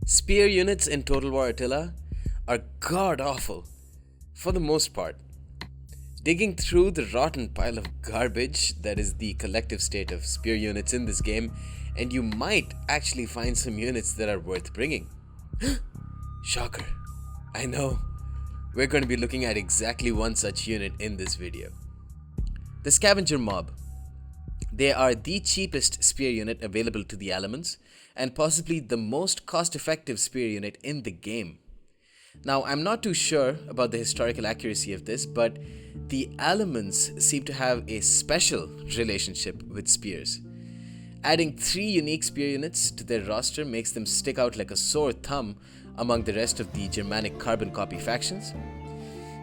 Spear units in Total War Attila are god awful, for the most part. Digging through the rotten pile of garbage that is the collective state of spear units in this game, and you might actually find some units that are worth bringing. Shocker. I know. We're going to be looking at exactly one such unit in this video. The Scavenger Mob. They are the cheapest spear unit available to the Alamans, and possibly the most cost-effective spear unit in the game. Now, I'm not too sure about the historical accuracy of this, but the Alamans seem to have a special relationship with spears. Adding 3 unique spear units to their roster makes them stick out like a sore thumb among the rest of the Germanic carbon copy factions.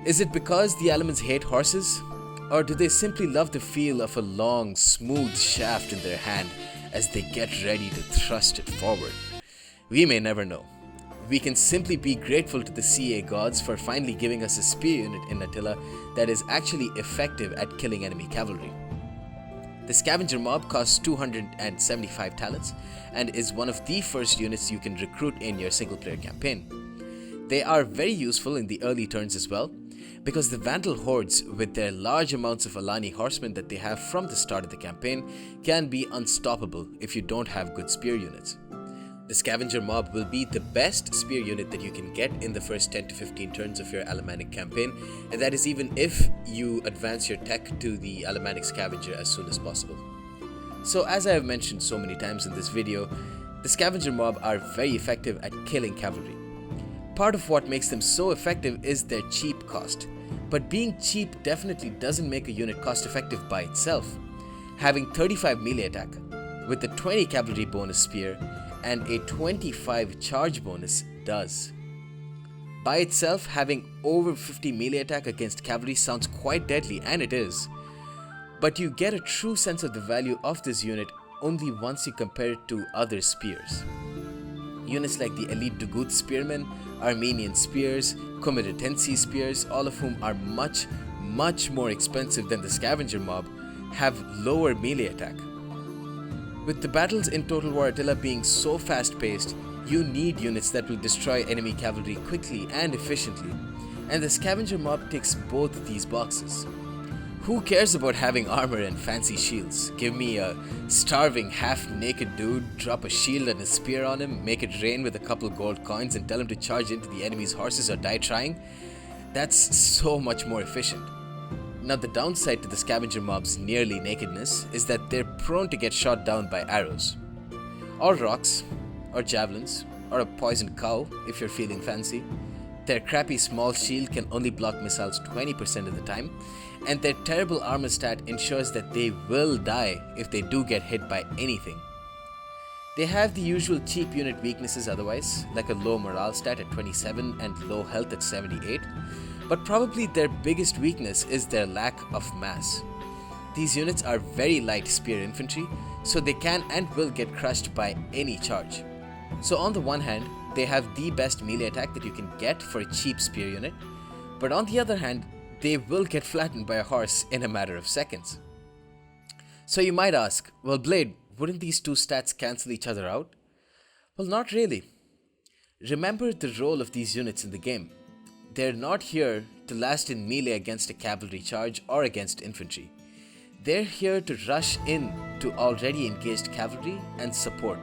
Is it because the Alamans hate horses? Or do they simply love the feel of a long, smooth shaft in their hand as they get ready to thrust it forward? We may never know. We can simply be grateful to the CA gods for finally giving us a spear unit in Attila that is actually effective at killing enemy cavalry. The Scavenger Mob costs 275 talents and is one of the first units you can recruit in your single player campaign. They are very useful in the early turns as well, because the Vandal hordes, with their large amounts of Alani horsemen that they have from the start of the campaign, can be unstoppable if you don't have good spear units. The Scavenger Mob will be the best spear unit that you can get in the first 10 to 15 turns of your Alamanic campaign, and that is even if you advance your tech to the Alamanic Scavenger as soon as possible. So as I have mentioned so many times in this video, the Scavenger Mob are very effective at killing cavalry. Part of what makes them so effective is their cheap cost, but being cheap definitely doesn't make a unit cost effective by itself. Having 35 melee attack, with a 20 cavalry bonus spear and a 25 charge bonus does. By itself, having over 50 melee attack against cavalry sounds quite deadly, and it is. But you get a true sense of the value of this unit only once you compare it to other spears. Units like the Elite Dugut Spearmen, Armenian Spears, Komitatensi Spears, all of whom are much more expensive than the Scavenger Mob, have lower melee attack. With the battles in Total War Attila being so fast-paced, you need units that will destroy enemy cavalry quickly and efficiently, and the Scavenger Mob ticks both these boxes. Who cares about having armor and fancy shields? Give me a starving, half-naked dude, drop a shield and a spear on him, make it rain with a couple gold coins and tell him to charge into the enemy's horses or die trying? That's so much more efficient. Now, the downside to the Scavenger Mob's nearly nakedness is that they're prone to get shot down by arrows, or rocks, or javelins, or a poisoned cow if you're feeling fancy. Their crappy small shield can only block missiles 20% of the time, and their terrible armor stat ensures that they will die if they do get hit by anything. They have the usual cheap unit weaknesses otherwise, like a low morale stat at 27 and low health at 78, but probably their biggest weakness is their lack of mass. These units are very light spear infantry, so they can and will get crushed by any charge. So on the one hand, they have the best melee attack that you can get for a cheap spear unit, but on the other hand, they will get flattened by a horse in a matter of seconds. So you might ask, well Blade, wouldn't these two stats cancel each other out? Well, not really. Remember the role of these units in the game. They're not here to last in melee against a cavalry charge or against infantry. They're here to rush in to already engaged cavalry and support.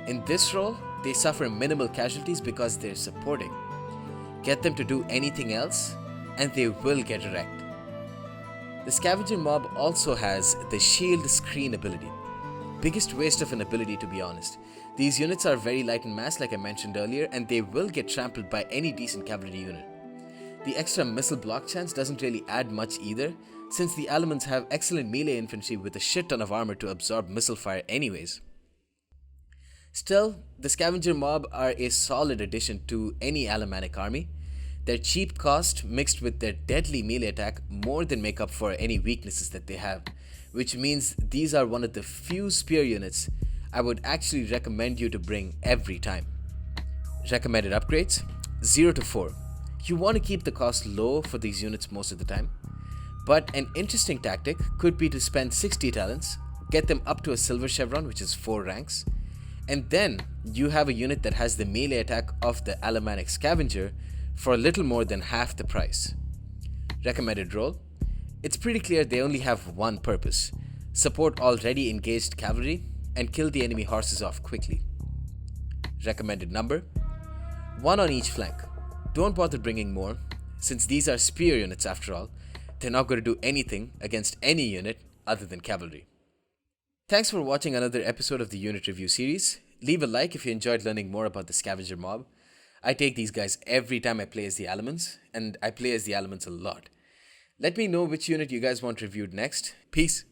In this role, they suffer minimal casualties because they're supporting. Get them to do anything else, and they will get wrecked. The Scavenger Mob also has the Shield Screen ability. Biggest waste of an ability, to be honest. These units are very light in mass, like I mentioned earlier, and they will get trampled by any decent cavalry unit. The extra missile block chance doesn't really add much either, since the Alamans have excellent melee infantry with a shit ton of armor to absorb missile fire anyways. Still, the Scavenger Mob are a solid addition to any Alamanic army. Their cheap cost mixed with their deadly melee attack more than make up for any weaknesses that they have, which means these are one of the few spear units I would actually recommend you to bring every time. Recommended upgrades? 0 to 4. You want to keep the cost low for these units most of the time, but an interesting tactic could be to spend 60 talents, get them up to a silver chevron, which is 4 ranks, And then you have a unit that has the melee attack of the Alamanic Scavenger for a little more than half the price. Recommended role? It's pretty clear they only have one purpose: support already engaged cavalry and kill the enemy horses off quickly. Recommended number? 1 on each flank. Don't bother bringing more, since these are spear units after all. They're not going to do anything against any unit other than cavalry. Thanks for watching another episode of the Unit Review series. Leave a like if you enjoyed learning more about the Scavenger Mob. I take these guys every time I play as the Alamans, and I play as the Alamans a lot. Let me know which unit you guys want reviewed next. Peace.